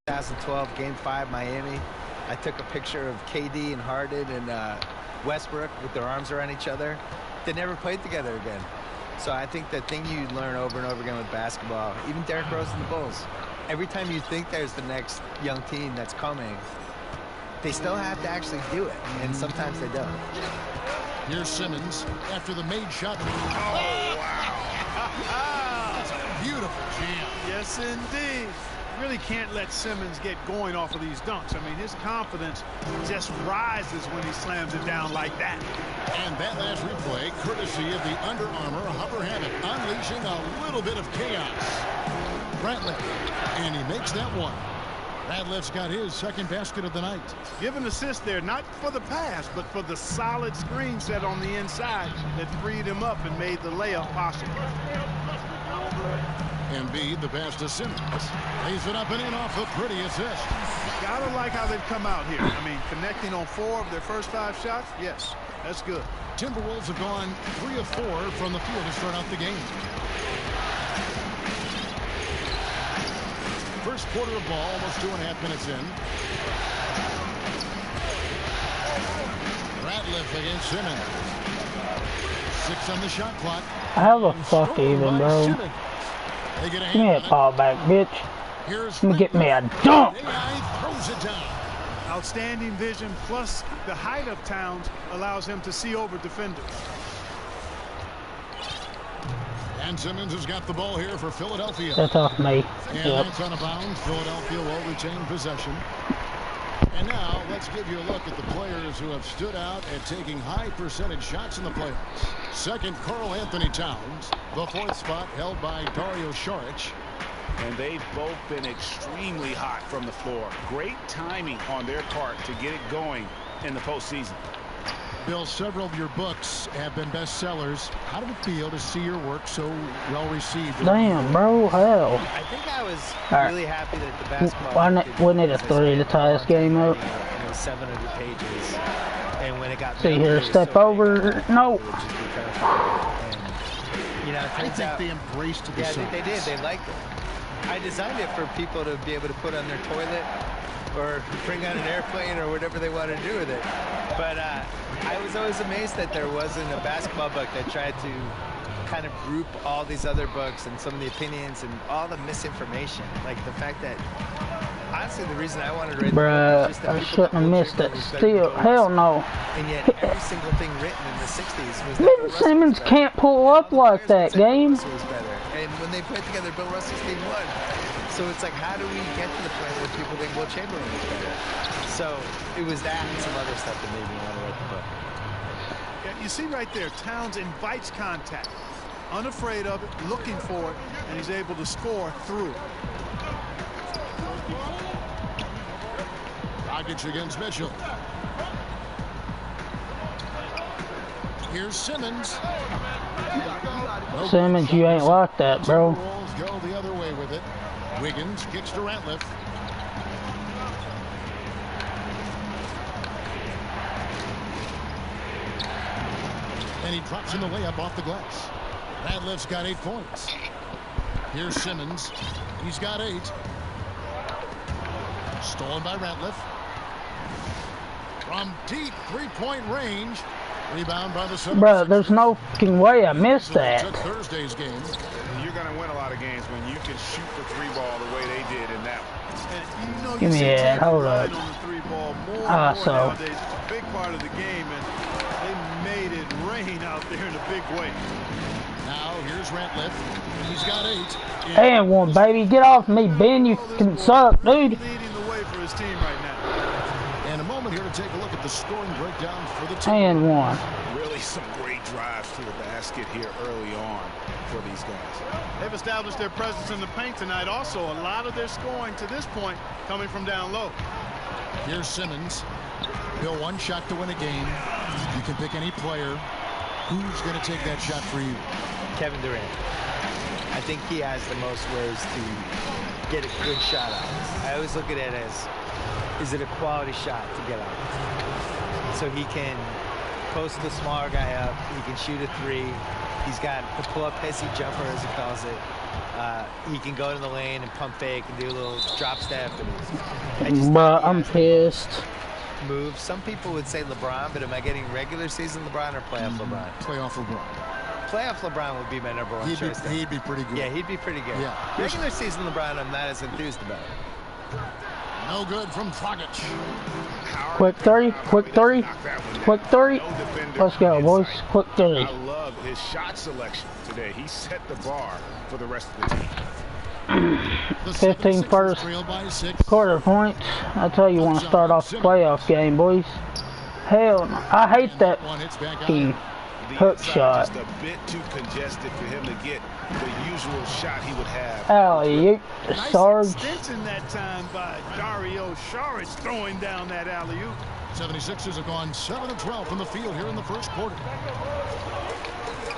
2012 Game 5 Miami. I took a picture of KD and Harden and Westbrook with their arms around each other. They never played together again. So I think the thing you learn over and over again with basketball, even Derrick Rose and the Bulls, every time you think there's the next young team that's coming, they still have to actually do it, and sometimes they don't. Here's Simmons after the made shot. Oh, wow. That's a beautiful jam. Yes, indeed. Really can't let Simmons get going off of these dunks. I mean, his confidence just rises when he slams it down like that. And that last replay, courtesy of the Under Armour Hover Habit, unleashing a little bit of chaos. Ratliff, and he makes that one. Ratliff's got his second basket of the night. Give an assist there, not for the pass, but for the solid screen set on the inside that freed him up and made the layup possible. Embiid, the pass to Simmons. Lays it up and in off a pretty assist. Gotta like how they've come out here. I mean, connecting on 4 of their first 5 shots, yes, that's good. Timberwolves have gone 3 of 4 from the field to start out the game. First quarter of ball, almost 2.5 minutes in. Ratliff against Simmons. 6 on the shot clock. How the fuck even, bro? Give me a ball back, bitch. Let me get me a dunk. Throws it down. Outstanding vision, plus the height of Towns allows him to see over defenders. And Simmons has got the ball here for Philadelphia. That's off me. And Yep. that's out of bounds. Philadelphia will retain possession. And now let's give you a look at the players who have stood out at taking high percentage shots in the playoffs. Second, Karl Anthony Towns. The 4th spot held by Dario Saric. And they've both been extremely hot from the floor. Great timing on their part to get it going in the postseason. Bill, several of your books have been bestsellers. How did it feel to see your work so well received? Damn, bro, hell. I think I was All really happy that the basketball. We need a 3 to tie this game up. It was 700 pages, and when it got See here, step over. No. You know, I think they embraced the Yeah, I size. think they did. They liked it. I designed it for people to be able to put on their toilet or bring on an airplane or whatever they want to do with it. But I was always amazed that there wasn't a basketball book that tried to kind of group all these other books and some of the opinions and all the misinformation. Like the fact that, honestly, the reason I wanted to read the book Bruh, was just that I people shouldn't have that missed bullshit it. was better Still, than hell Russell. no. And yet every single thing written in the 60s was that Ben Bill Russell Simmons was better. can't pull up All the like players would that, say Bill game. Russell was better. And when they played together, Bill Russell's team won. So it's like, how do we get to the point where people think Will Chamberlain was better? So it was that and some other stuff that made me want to write the book. Yeah, you see right there, Towns invites contact, unafraid of it, looking for it, and he's able to score through it. Dragic against Mitchell. Here's Simmons. Simmons, you ain't like that, bro. Timberwolves go the other way with it. Wiggins kicks to Ratliff. And he drops in the layup off the glass. Ratliff's got 8 points. Here's Simmons. He's got 8. Stolen by Ratliff. From deep 3-point range. Rebound by the 76ers. Bro, there's no fucking way I missed that. Took Thursday's game. You're going to win a lot of games when you can shoot the 3-ball the way they did in that one. And you know, Give me that. Hold up. on the 3-ball more and Ah, more so. nowadays. It's a big part of the game, and they made it rain out there in a big way. Now here's Ratliff. He's got 8. And one, baby. Get off me, Ben. You can suck, dude. Leading the way for his team right now. And a moment here to take a look at the scoring breakdown for the team. And one. Really some great drives to the basket here early on for these guys. They've established their presence in the paint tonight. Also, a lot of their scoring to this point coming from down low. Here's Simmons. Bill, one shot to win a game. You can pick any player. Who's going to take that shot for you? Kevin Durant. I think he has the most ways to get a good shot out. I always look at it as, is it a quality shot to get out? So he can post the smaller guy up. He can shoot a 3. He's got the pull-up hissy jumper, as he calls it. He can go to the lane and pump fake and do a little drop step. But I'm pissed. Move. Some people would say LeBron, but am I getting regular season LeBron or playoff LeBron? Playoff LeBron. Playoff LeBron would be my number one choice. He'd be pretty good. Yeah, he'd be pretty good. Yeah. Regular season LeBron, I'm not as enthused about. No good from Dragic. Quick 3, quick 3, quick 3. Let's go, boys. Quick 3. I love his shot selection today. He set the bar for the rest of the team. 15 first quarter points. I tell you, want to start off the playoff game, boys. Hell no. I hate that hook shot. Just a bit too congested for him to get the usual shot he would have. Alley-oop, Sarge. Nice extension that time by Dario Saric throwing down that alley-oop. 76ers have gone 7 of 12 from the field here in the first quarter.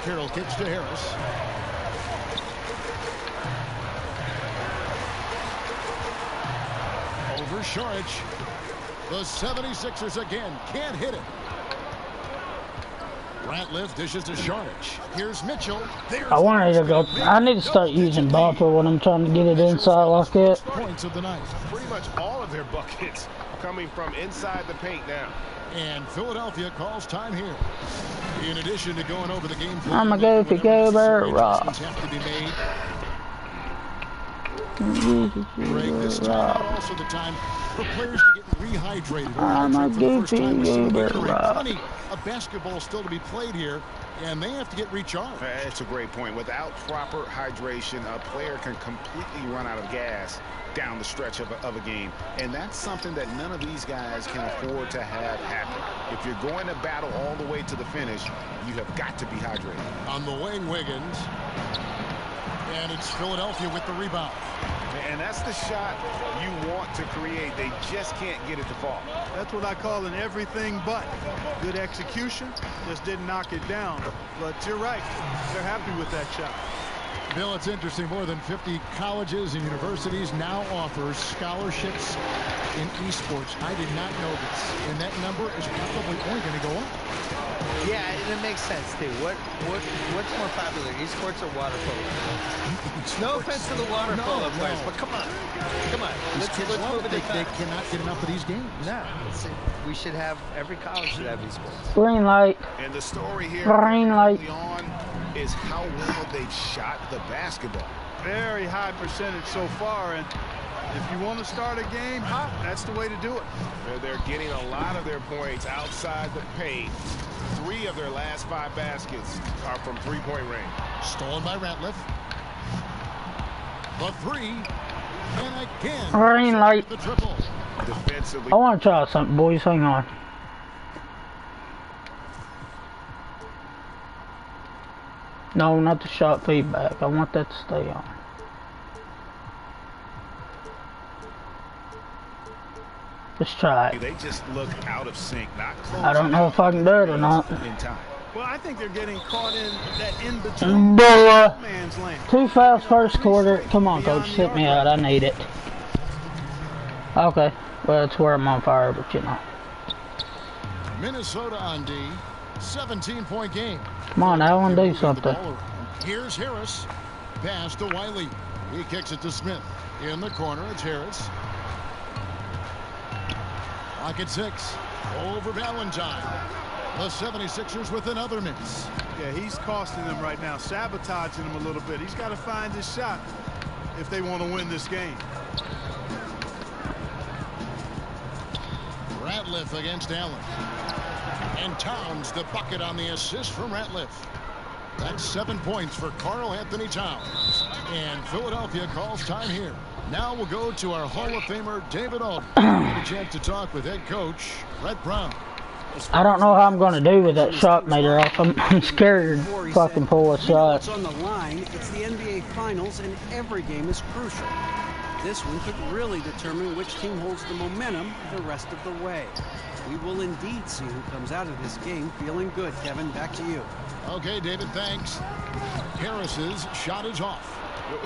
Carroll kicks to Harris. Over Saric. The 76ers again can't hit it. Ratliff dishes to Saric. Here's Mitchell. I wanted to go. I need to start using bumper when I'm trying to get it inside like that. Points of the night. Pretty much all of their buckets coming from inside the paint now. And Philadelphia calls time here. In addition to going over the game plan, I'm a goofy goober, Rob. Have to be made. Break this time also the time for players to get rehydrated. I'm a goofy goober, Rob. Plenty of basketball still to be played here, and they have to get recharged. That's a great point. Without proper hydration, a player can completely run out of gas down the stretch of a game. And that's something that none of these guys can afford to have happen. If you're going to battle all the way to the finish, you have got to be hydrated. On the wing, Wiggins. And it's Philadelphia with the rebound. And that's the shot you want to create. They just can't get it to fall. That's what I call an everything but. Good execution, just didn't knock it down. But you're right, they're happy with that shot. Bill, it's interesting. More than 50 colleges and universities now offers scholarships in esports. I did not know this, and that number is probably only going to go up. Yeah, and it makes sense too. What's more popular, esports or water polo? No offense to the water polo players, but come on, let's move it. They cannot get enough of these games. No, we should have every college should have esports. Green light. And the story here Green light. early on is how well they've shot the basketball. Very high percentage so far, and if you want to start a game hot, that's the way to do it. They're getting a lot of their points outside the paint. 3 of their last 5 baskets are from three-point range. Stolen by Ratliff. The 3, and again. Green light. The triple. Defensively. I want to try something, boys. Hang on. No, not the shot feedback. I want that to stay on. Let's try it. They just look out of sync. Not close. I don't know if I can do it or not. In time. Well, I think they're getting caught in that in-between Boy, man's land. too fast first quarter. Come on, coach. Hit me out. I need it. Okay. Well, it's where I'm on fire, but you know. Minnesota on D. 17-point game. Come on, Allen, do something. Here's Harris. Pass to Wiley. He kicks it to Smith. In the corner, it's Harris. Clock at 6. Over Valentine. The 76ers with another miss. Yeah, he's costing them right now, sabotaging them a little bit. He's got to find his shot if they want to win this game. Ratliff against Allen. And Towns the bucket on the assist from Ratliff. That's 7 points for Karl Anthony Towns. And Philadelphia calls time here. Now we'll go to our Hall of Famer, David Aldridge. Get a chance to talk with head coach Brett Brown. I don't know how I'm going to do with that shot meter off. I'm scared to fucking pull a shot. It's on the line. It's the NBA Finals, and every game is crucial. This one could really determine which team holds the momentum the rest of the way. We will indeed see who comes out of this game feeling good. Kevin, back to you. Okay, David, thanks. Harris's shot is off.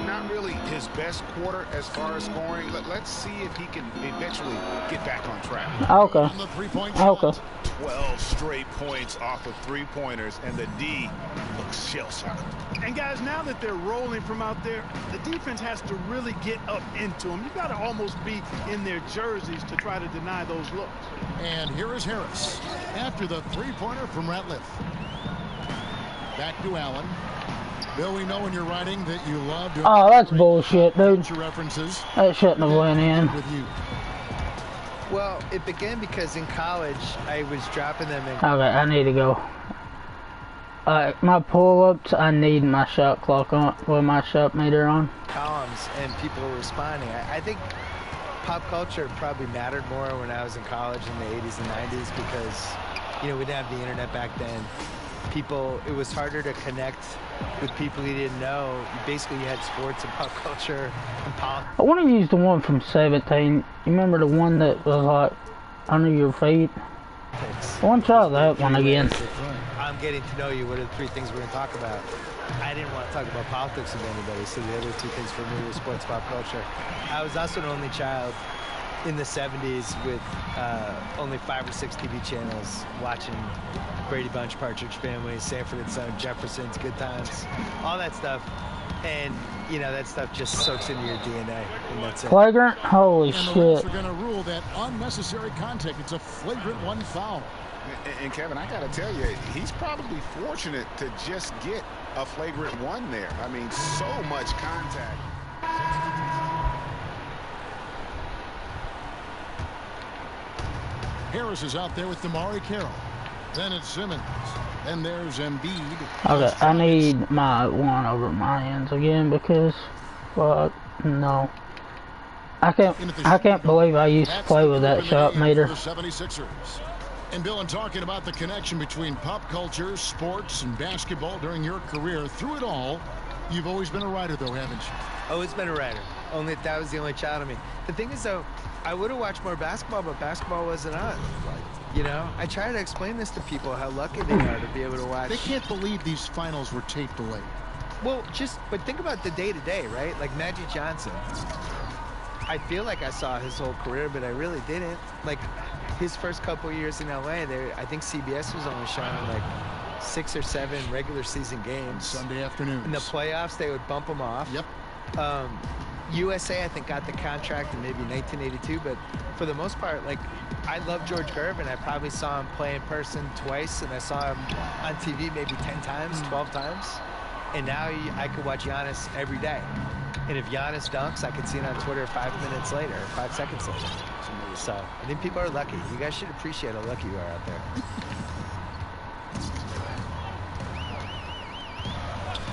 Not really his best quarter as far as scoring. Let's see if he can eventually get back on track. Okay. On the three-point shot. Okay. 12 straight points off of three-pointers, and the D looks shell-shocked. And guys, now that they're rolling from out there, the defense has to really get up into them. You've got to almost be in their jerseys to try to deny those looks. And here is Harris after the three-pointer from Ratliff. Back to Allen. Bill, we know when you're writing that you love to... Oh, that's bullshit, dude. References. That shouldn't have went in. With you. Well, it began because in college, I was dropping them in... Okay, I need to go. My pull-ups, I need my shot clock on, with my shot meter on. columns, and people were responding. I think pop culture probably mattered more when I was in college in the 80s and 90s because, you know, we didn't have the internet back then. It was harder to connect with people you didn't know. Basically, you had sports and pop culture and politics. I want to use the one from 17. You remember the one that was like under your feet? I want to try that one again. I'm getting to know you. What are the three things we're going to talk about? I didn't want to talk about politics with anybody, so the other two things for me were sports, pop culture. I was also an only child in the 70s with only 5 or 6 TV channels watching Brady Bunch, Partridge Family, Sanford and Son, Jefferson's, Good Times, all that stuff. And, you know, that stuff just soaks into your DNA, and that's it. Flagrant? Holy shit. And the refs are going to rule that unnecessary contact. It's a flagrant one foul. And Kevin, I got to tell you, he's probably fortunate to just get a flagrant one there. I mean, so much contact. Harris is out there with Damari Carroll. Then it's Simmons. Then there's Embiid. Okay, I need my one over my ends again because, fuck, no. I can't believe I used to play with that shot meter. The 76ers. And Bill, I'm talking about the connection between pop culture, sports, and basketball during your career. Through it all, you've always been a writer, though, haven't you? Always been a writer. Only that was the only child of me. The thing is, though, I would have watched more basketball, but basketball wasn't on. You know, I try to explain this to people how lucky they are to be able to watch. They can't believe these finals were tape delayed. Well, but think about the day-to-day, right? Like Magic Johnson. I feel like I saw his whole career, but I really didn't. Like, his first couple years in LA, I think CBS was only showing like 6 or 7 regular season games. Sunday afternoons. In the playoffs, they would bump him off. Yep. USA, I think, got the contract in maybe 1982, but for the most part, like, I love George Gervin. I probably saw him play in person twice, and I saw him on TV maybe 10 times, 12 times. And now I could watch Giannis every day. And if Giannis dunks, I could see it on Twitter 5 minutes later, 5 seconds later. So I think people are lucky. You guys should appreciate how lucky you are out there.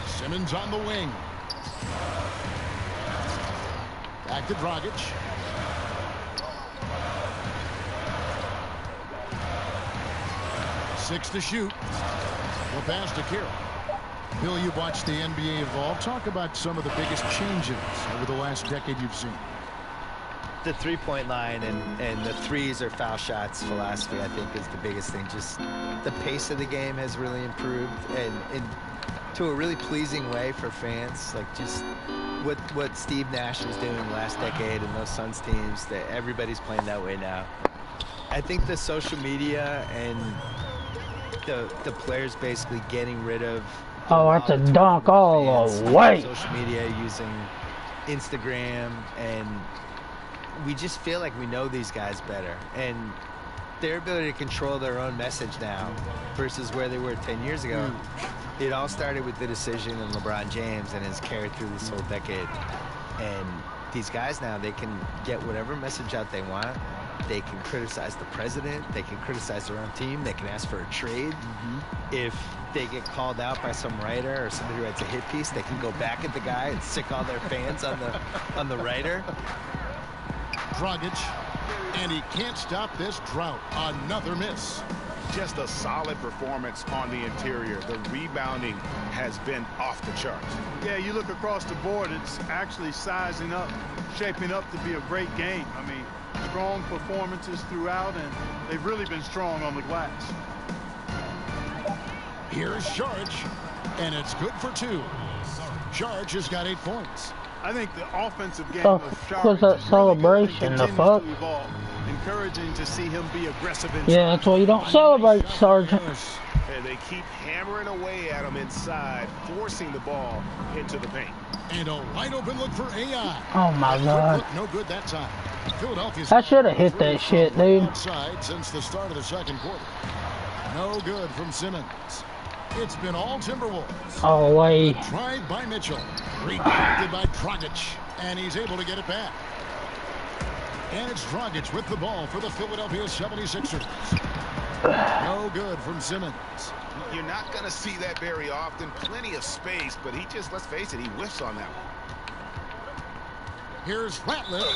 Simmons on the wing. Back to Dragic. Six to shoot. The pass to Carroll. Bill, you watched the NBA evolve. Talk about some of the biggest changes over the last decade you've seen. The three-point line and the threes or foul shots philosophy, I think, is the biggest thing. Just the pace of the game has really improved, and to a really pleasing way for fans. Like, just what Steve Nash was doing last decade and those Suns teams, that everybody's playing that way now. I think the social media and the players basically getting rid of... Oh, that's a dunk all the way. Social media, using Instagram, and we just feel like we know these guys better. And their ability to control their own message now versus where they were 10 years ago. It all started with the decision in LeBron James and has carried through this whole decade. And these guys now, they can get whatever message out they want. They can criticize the president. They can criticize their own team. They can ask for a trade. If they get called out by some writer or somebody who writes a hit piece, they can go back at the guy and sick all their fans on the writer. Dragic, and he can't stop this drought. Another miss. Just a solid performance on the interior. The rebounding has been off the charts. Yeah, you look across the board, it's actually sizing up, shaping up to be a great game. I mean, strong performances throughout, and they've really been strong on the glass. Here's Saric, and it's good for 2. Charge has got 8 points. I think the offensive game Oh, of Charge what's that is really good celebration? and The continues fuck? to evolve. Encouraging to see him be aggressive inside. Yeah, that's why you don't celebrate, Sergeant. And they keep hammering away at him inside, forcing the ball into the paint. And a wide open look for AI. Oh my God. No good that time. Philadelphia's I should have hit that shit, dude. outside since the start of the second quarter. No good from Simmons. It's been all Timberwolves. Oh, wait. Tried by Mitchell. Redirected by Dragic. And he's able to get it back. And it's Dragic with the ball for the Philadelphia 76ers. No good from Simmons. You're not going to see that very often. Plenty of space, but he just, let's face it, he whiffs on that one. Here's Ratliff,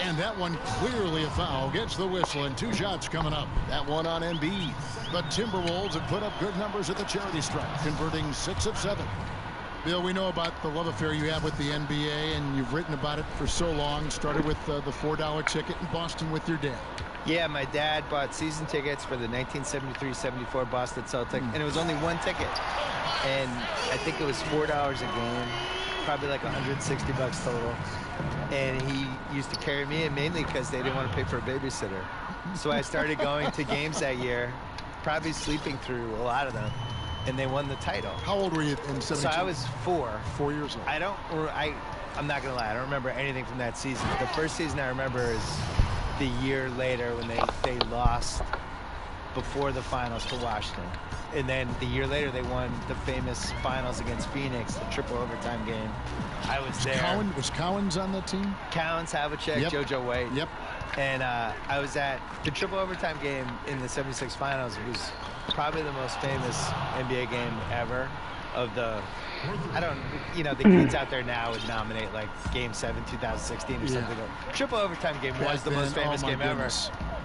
and that one clearly a foul. Gets the whistle, and 2 shots coming up. That one on Embiid. The Timberwolves have put up good numbers at the charity stripe, converting 6 of 7. Bill, we know about the love affair you have with the NBA, and you've written about it for so long. Started with the $4 ticket in Boston with your dad. Yeah, my dad bought season tickets for the 1973-74 Boston Celtics, and it was only 1 ticket. And I think it was $4 a game, probably like $160 total. And he used to carry me in mainly because they didn't want to pay for a babysitter. So I started going to games that year, probably sleeping through a lot of them, and they won the title. How old were you in 72? So I was 4. 4 years old. I'm not gonna lie, I don't remember anything from that season. The first season I remember is the year later when they lost before the finals to Washington. And then the year later they won the famous finals against Phoenix, the triple overtime game. I was there. Was Cowens on that team? Cowens, Havlicek, Yep. JoJo White. Yep. And I was at the triple overtime game in the 76 finals. It was probably the most famous NBA game ever. Of the, the kids out there now would nominate like Game 7, 2016 or something. Triple overtime game was the most famous game ever.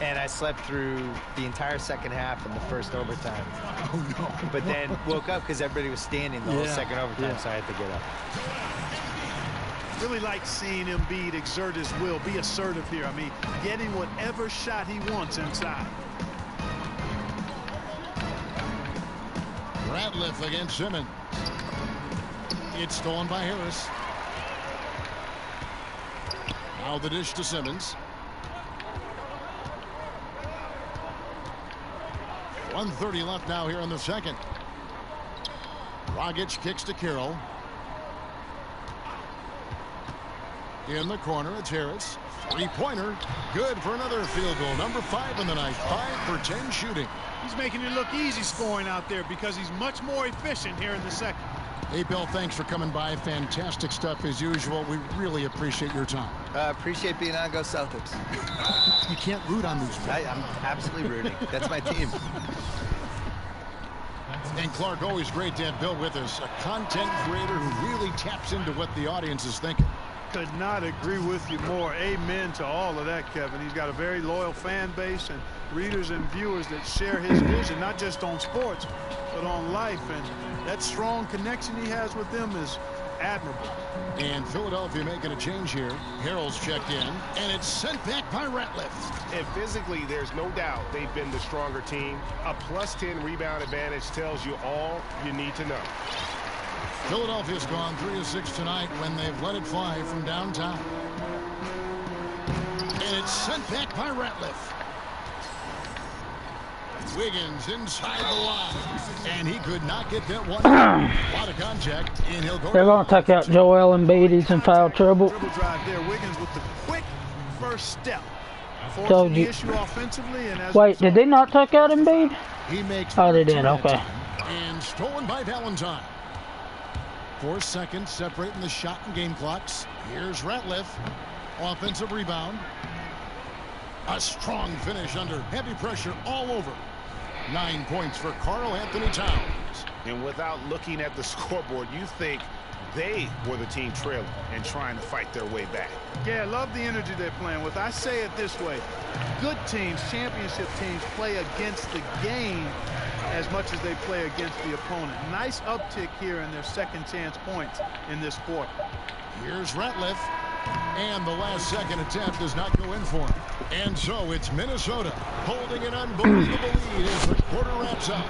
And I slept through the entire second half and the first overtime. Oh, no. But then woke up because everybody was standing the whole second overtime, so I had to get up. Really like seeing Embiid exert his will, be assertive here. I mean, getting whatever shot he wants inside. Ratliff against Simmons. It's stolen by Harris. Now the dish to Simmons. 1:30 left now here in the second. Dragic kicks to Carroll. In the corner, it's Harris. 3-pointer. Good for another field goal. Number 5 in the night. 5 for 10 shooting. He's making it look easy scoring out there because he's much more efficient here in the second. Hey, Bill, thanks for coming by. Fantastic stuff as usual. We really appreciate your time. Appreciate being on. Go Celtics. You can't root on these people. I'm absolutely rooting. That's my team. And Clark, always great to have Bill with us. A content creator who really taps into what the audience is thinking. Could not agree with you more. Amen to all of that, Kevin. He's got a very loyal fan base and readers and viewers that share his vision, not just on sports, but on life. And that strong connection he has with them is admirable. And Philadelphia making a change here. Harrell's checked in, and it's sent back by Ratliff. And physically, there's no doubt they've been the stronger team. A +10 rebound advantage tells you all you need to know. Philadelphia's gone 3 of 6 tonight when they've let it fly from downtown. And it's sent back by Ratliff. Wiggins inside the line. And he could not get that one. A lot of contact. And he'll go. They're going to take out Joel Embiid. He's in foul trouble. Dribble drive there. Wiggins with the quick first step. Told Forcing the you. issue offensively. And as Wait, did they not take out Embiid? He makes. Oh, they did. Okay. And stolen by Valentine. 4 seconds separating the shot and game clocks. Here's Ratliff. Offensive rebound. A strong finish under heavy pressure all over. 9 points for Karl Anthony Towns. And without looking at the scoreboard, you think they were the team trailing and trying to fight their way back. Yeah, I love the energy they're playing with. I say it this way. Good teams, championship teams, play against the game as much as they play against the opponent. Nice uptick here in their second chance points in this quarter. Here's Ratliff. And the last second attempt does not go in for him. And so it's Minnesota holding an unbelievable lead as the quarter wraps up.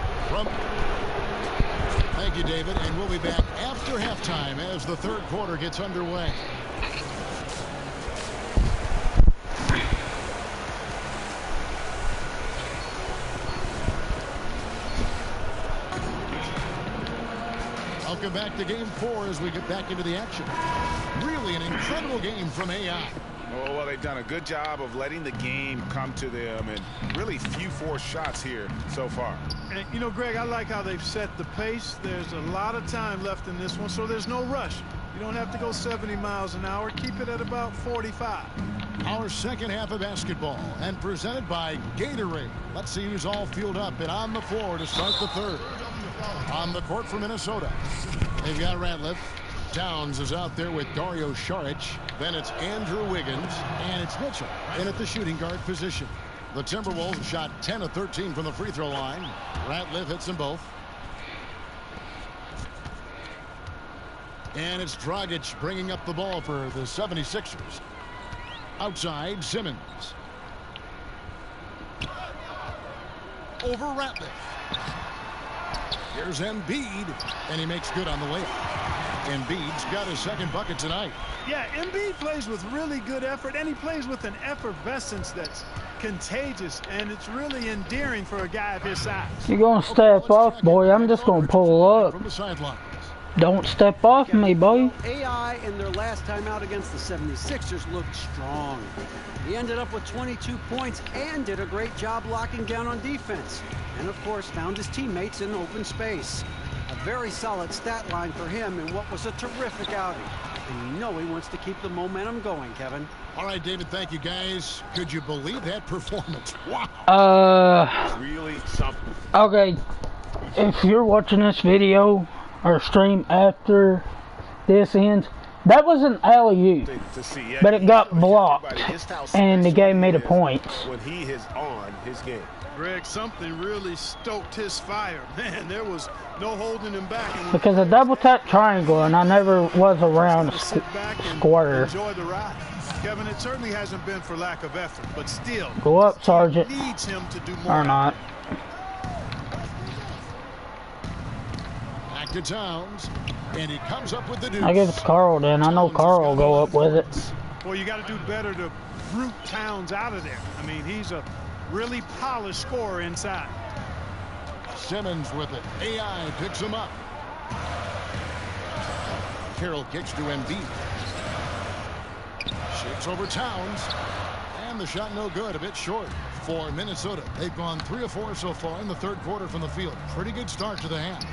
Thank you, David, and we'll be back after halftime as the third quarter gets underway. Welcome back to Game 4 as we get back into the action. Really an incredible game from AI. Oh, well, they've done a good job of letting the game come to them, and really few forced shots here so far. And, you know, Greg, I like how they've set the pace. There's a lot of time left in this one, so there's no rush. You don't have to go 70 miles an hour. Keep it at about 45. Our second half of basketball, and presented by Gatorade. Let's see who's all fueled up and on the floor to start the third. On the court for Minnesota, they've got Ratliff. Towns is out there with Dario Saric. Then it's Andrew Wiggins, and it's Mitchell in at the shooting guard position. The Timberwolves shot 10 of 13 from the free throw line. Ratliff hits them both. And it's Dragic bringing up the ball for the 76ers. Outside, Simmons. Over Ratliff. Here's Embiid, and he makes good on the layup. Embiid's got his second bucket tonight. Yeah, Embiid plays with really good effort, and he plays with an effervescence that's contagious, and it's really endearing for a guy of his size. You're going to step off, boy. I'm just going to pull up. From the sideline. Don't step off me, boy. AI in their last time out against the 76ers looked strong. He ended up with 22 points and did a great job locking down on defense. And, of course, found his teammates in open space. A very solid stat line for him in what was a terrific outing. And you know he wants to keep the momentum going, Kevin. All right, David, thank you, guys. Could you believe that performance? Wow. Really something. Okay. If you're watching this video or stream after this ends, that was an alley-oop, but it got blocked, and the game made a point. When he is on his game. Greg, something really stoked his fire. Man, there was no holding him back. Because a double-tap triangle, and I never was around a square. Enjoy the ride. Kevin, it certainly hasn't been for lack of effort, but still. Go up, Sergeant. Needs him to do more. Or not. Back to Towns, and he comes up with the deuce. I give it to Carl then. I know Carl will go up with it. Well, you got to do better to root Towns out of there. I mean, he's a really polished scorer inside. Simmons with it. AI picks him up. Carroll kicks to Embiid. Shakes over Towns. And the shot no good, a bit short for Minnesota. They've gone 3 of 4 so far in the third quarter from the field. Pretty good start to the half.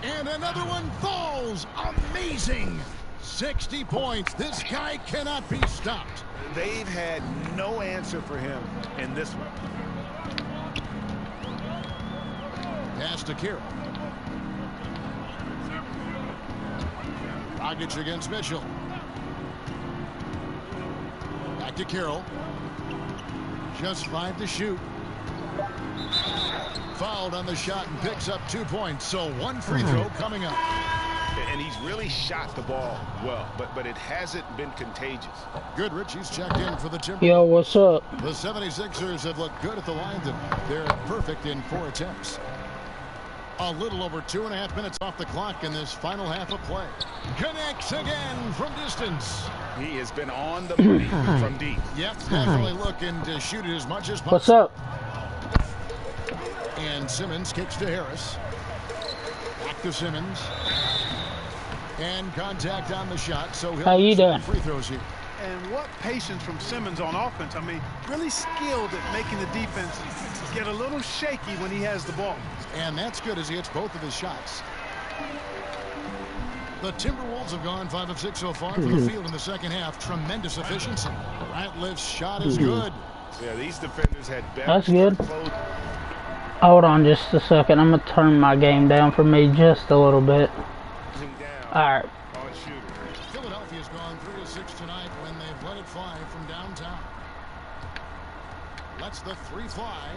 And another one falls. Amazing. 60 points. This guy cannot be stopped. They've had no answer for him in this one. Pass to Carroll. Dragic against Mitchell. Back to Carroll. Just 5 to shoot. Fouled on the shot and picks up 2 points. So 1 free throw coming up. And he's really shot the ball well, but it hasn't been contagious. Goodrich, he's checked in for the Timberwolves. Yo, what's up? The 76ers have looked good at the line. They're perfect in 4 attempts. A little over 2.5 minutes off the clock in this final half of play. Connects again from distance. He has been on the money from deep. Yep, definitely looking to shoot it as much as possible. What's up? And Simmons kicks to Harris. Back to Simmons. And contact on the shot, so he'll How you doing? Free throws here. And what patience from Simmons on offense. I mean, really skilled at making the defense get a little shaky when he has the ball. And that's good as he hits both of his shots. The Timberwolves have gone 5 of 6 so far from the field in the second half. Tremendous efficiency. Ratliff's shot is good. Yeah, these defenders had better. That's good. Hold on just a second. I'm going to turn my game down for me just a little bit. All right. Philadelphia's gone 3 of 6 tonight when they've let it fly from downtown. Lets the 3 fly.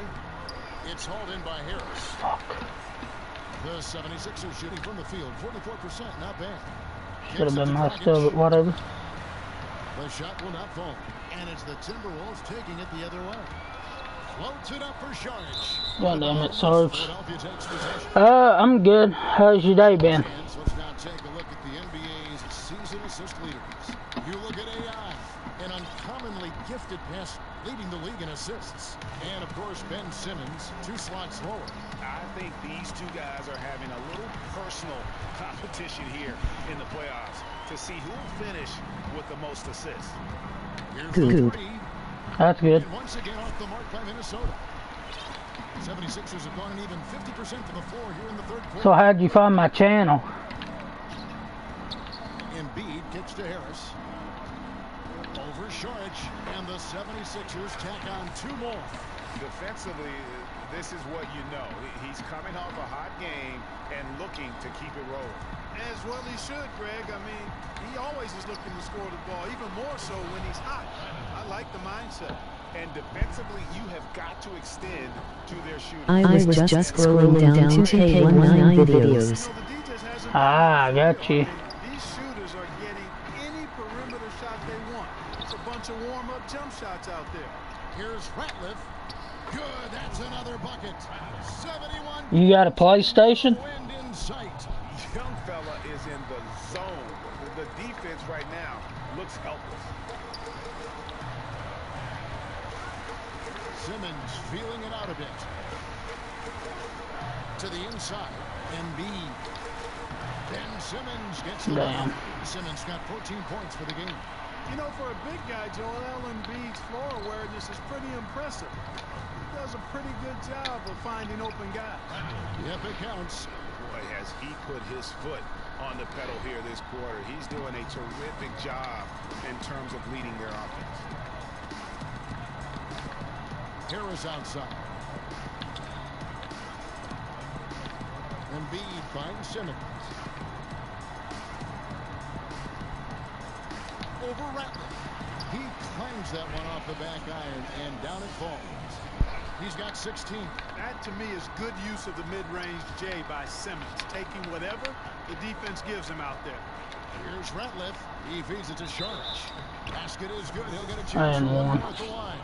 It's hauled in by Harris. Fuck. The 76ers shooting from the field, 44%, not bad. Should have been my still, but whatever. The shot will not fall. And it's the Timberwolves taking it the other way. Floats it up for Sarge. God damn it, Sarge. I'm good. How's your day been? Let's now take a look at the NBA's season assist leaders. You look at AI, an uncommonly gifted passer, leading the league in assists. And, of course, Ben Simmons, 2 slots lower. I think these two guys are having a little personal competition here in the playoffs to see who will finish with the most assists. Here's the 3. That's good. And once again off the mark by Minnesota. 76ers have gone an even 50% to the floor here in the third quarter. So how'd you find my channel? Embiid kicks to Harris. Over Saric, and the 76ers tack on 2 more. Defensively, this is what you know. He's coming off a hot game and looking to keep it rolling. As well he should, Greg. I mean, he always is looking to score the ball, even more so when he's hot. I like the mindset. And defensively, you have got to extend to their shooting. I was just scrolling down 2K19 videos. Ah, I got you. These shooters are getting any perimeter shot they want. It's a bunch of warm-up jump shots out there. Here's Ratliff. Good, that's another bucket. 71. You got a PlayStation? Wind in sight. Young fella is in the zone. The defense right now looks helpless. Simmons feeling it out a bit. To the inside. Embiid. Ben Simmons gets the Damn. ball. Simmons got 14 points for the game. You know, for a big guy, Joel Embiid's floor awareness is pretty impressive. He does a pretty good job of finding open guys. Yep, it counts. Boy, has he put his foot on the pedal here this quarter. He's doing a terrific job in terms of leading their offense. Harris outside. Embiid finds Simmons. Over Ratliff. He clangs that one off the back iron, and down it falls. He's got 16. That, to me, is good use of the mid-range J by Simmons, taking whatever the defense gives him out there. Here's Ratliff. He feeds it to Saric. Basket is good. He'll get a chance to run at the line.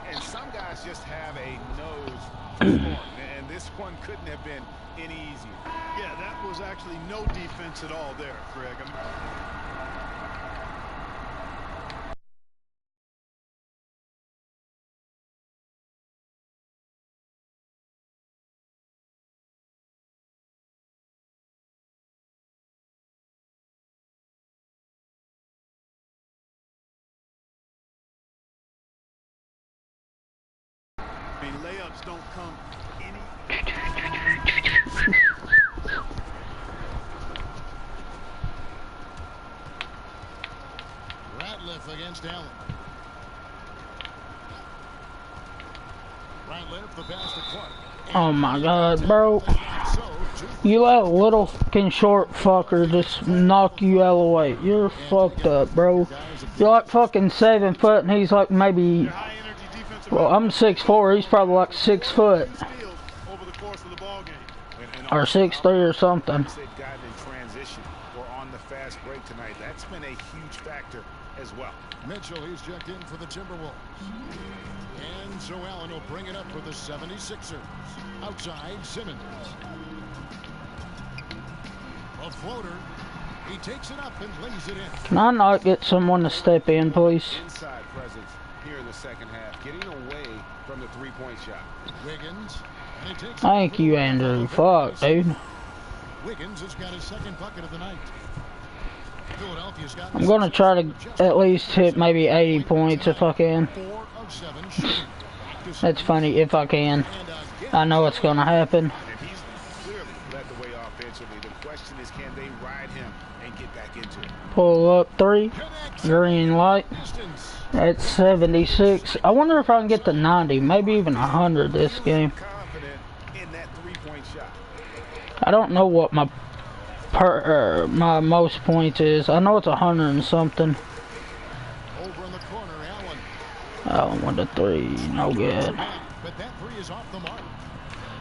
And some guys just have a nose for scoring, and this one couldn't have been any easier. Yeah, that was actually no defense at all there, Greg. I mean, layups don't come any. Ratliff against Allen. Ratliff, the pass to Clark. Oh my God, bro. You let a little fucking short fucker just knock you out of the way. You're fucked up, bro. You're like fucking 7 foot and he's like maybe... Well, I'm 6'4", he's probably like 6 foot. Or 6'3" or something. Or on the fast break tonight. That's been a huge factor as well. Mitchell, he's checked in for the Timberwolves. And so Allen will bring it up for the 76ers. Outside, Simmons. A floater. He takes it up and lays it in. Can I not get someone to step in, please? Inside presence here in the second half, getting away from the three-point shot. Wiggins. And he takes Thank you, Andrew. Fuck, dude. Wiggins has got his second bucket of the night. Philadelphia's got I'm gonna try to at least hit maybe 80 points if I can. 4 of 7 shooting. That's funny if I can. I know it's gonna happen. And he's clearly led the way offensively. The question is, can they ride him and get back into it? Pull up 3. Green light. That's 76. I wonder if I can get to 90, maybe even 100 this game. Confident in that three-point shot. I don't know what my my most points is. I know it's 100 and something. Over in the corner, Allen. Allen with the 3, no good. But that 3 is off the mark.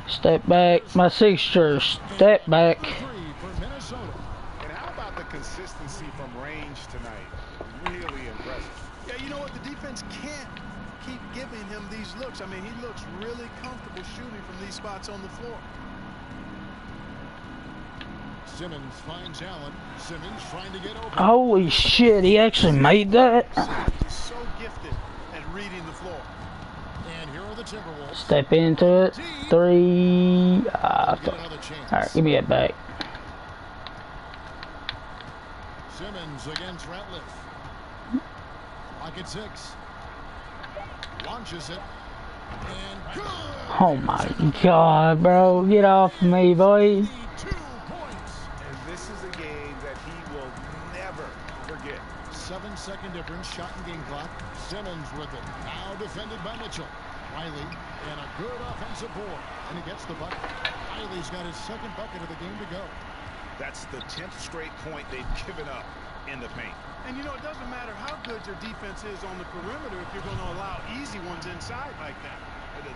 Step back, my Sixers. Step back. 3 for Minnesota. And how about the consistency from range tonight? Really impressive. Yeah, you know what? The defense keep giving him these looks. I mean, he looks really comfortable shooting from these spots on the floor. Simmons finds Allen. Simmons trying to get open. Holy shit, he actually made that? Simmons is so gifted at reading the floor. And here are the Timberwolves. Step into it. 3. Alright, give me that back. Simmons against Ratliff. Pocket 6. Launches it. And good. Oh my god, bro. Get off me, boy. 2 points. And this is a game that he will never forget. 7-second difference, shot and game clock. Simmons with it. Now defended by Mitchell. Riley and a good offensive board. And he gets the bucket. Riley's got his second bucket of the game to go. That's the 10th straight point they've given up in the paint. And, you know, it doesn't matter how good your defense is on the perimeter if you're going to allow easy ones inside like that.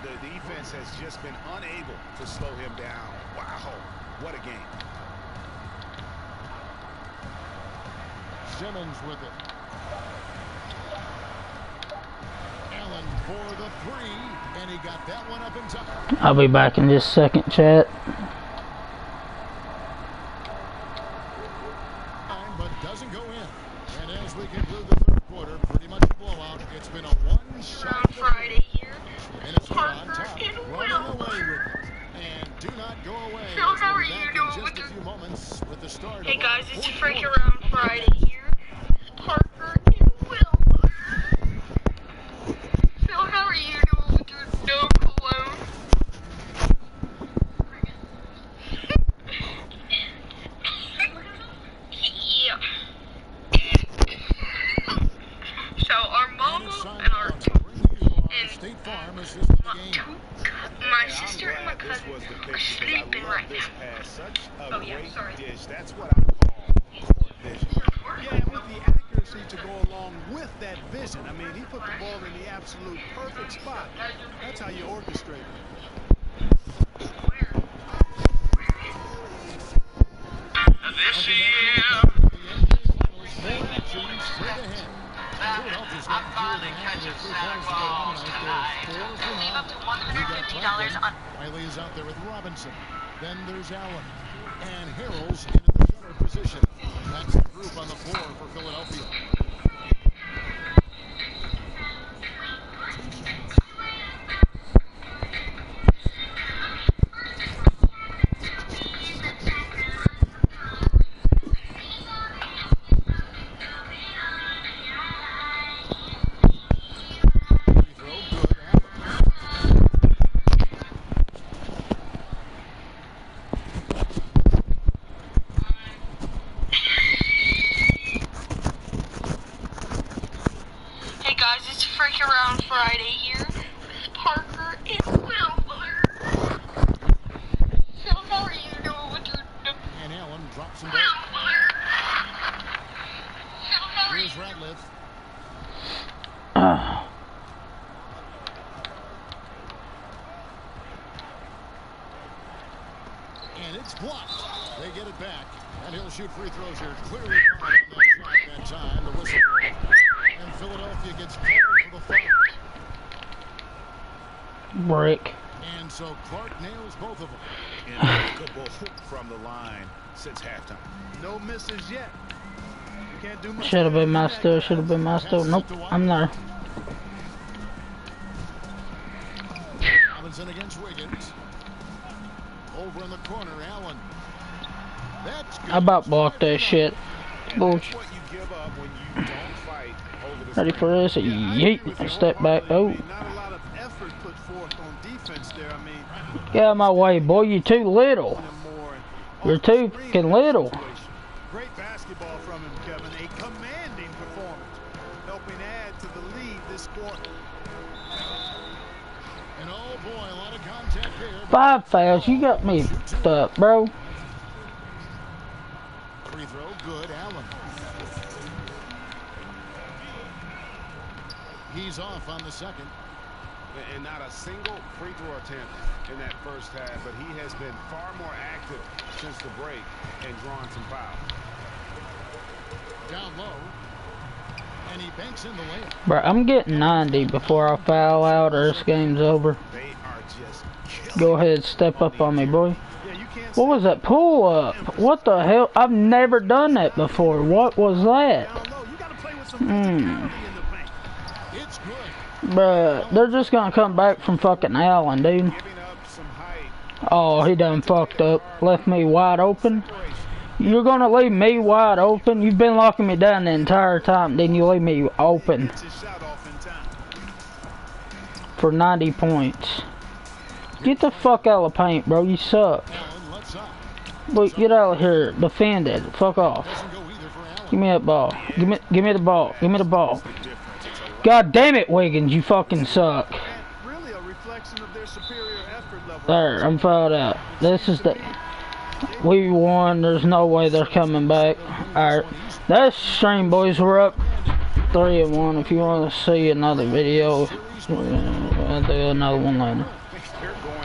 The defense has just been unable to slow him down. Wow, what a game. Simmons with it. Allen for the 3, and he got that one up in time. I'll be back in just a second, chat. But doesn't go in. And as we conclude the third quarter, pretty much a blowout. It's been a one-shot Friday here. Minnesota on Parker top, and running Will. away with it. And do not go away. Phil, As how we'll are be you back doing in with just a the- few moments with the start Hey of guys, our it's fourth Freak quarter. Around Friday here. Parker and Will. Phil, how are you doing with your no cologne? Yeah. So our mama and our State Farm assisted the game. my sister and my This cousin was the are picture. sleeping I right love this now. pass. Such a Oh, yeah, great sorry. dish. That's what I call court vision. Yeah, and with the accuracy to go along with that vision. I mean, he put the ball in the absolute perfect spot. That's how you orchestrate it. This year. Riley is out there with Robinson. Then there's Allen. And Harrell's in at the center position. That's the group on the floor for Philadelphia. Hey guys, it's Freak Around Friday here with Parker and Will. So how are you doing with your And Allen drops him Will? back. So how are you? Here's Ratliff. And it's blocked. They get it back. And he'll shoot free throws here. Clearly fouled on that shot that time. The whistle blows. And Philadelphia gets called for the foul. Brick. And so Clark nails both of them. Impeccable from the line since halftime. No misses yet. You can't do much. Should have been my still. Should have been my still. Nope, I'm there. Robinson against Wiggins. Over in the corner, Allen. That's good. I about blocked that shit. Bullshit. What you give up when you don't fight over the Ready for this? Yeet. Step back. Oh. Not a lot of effort put forth on defense there. I mean, Get out of my way, boy. You're too little. more You're too fucking little. Great basketball from him, Kevin. A commanding performance, helping add to the lead this quarter. And oh boy, a lot of contact here. 5 fouls. You got me up, bro. Free throw, good, Allen. He's off on the second. And not a single free throw attempt in that first half, but he has been far more active since the break and drawn some fouls. Down low. And he banks in the layup. Bro, I'm getting 90 before I foul out or this game's over. They are just Go ahead, step up on me, boy. What was that pull up? What the hell? I've never done that before. What was that? It's good. Bruh, they're just gonna come back from fucking Allen, dude. giving up some height. Oh, he done fucked up. Left me wide open. You're gonna leave me wide open? You've been locking me down the entire time, then you leave me open. For 90 points. Get the fuck out of the paint, bro. You suck. Wait, get out of here. Defend it. Fuck off. Give me that ball. Give me the ball. Give me the ball. God damn it, Wiggins. You fucking suck. Really a reflection of their superior effort level. There, I'm fouled out. This is the... We won. There's no way they're coming back. Alright. That's stream, boys. We're up 3-1. If you want to see another video, I'll do another one later. They're going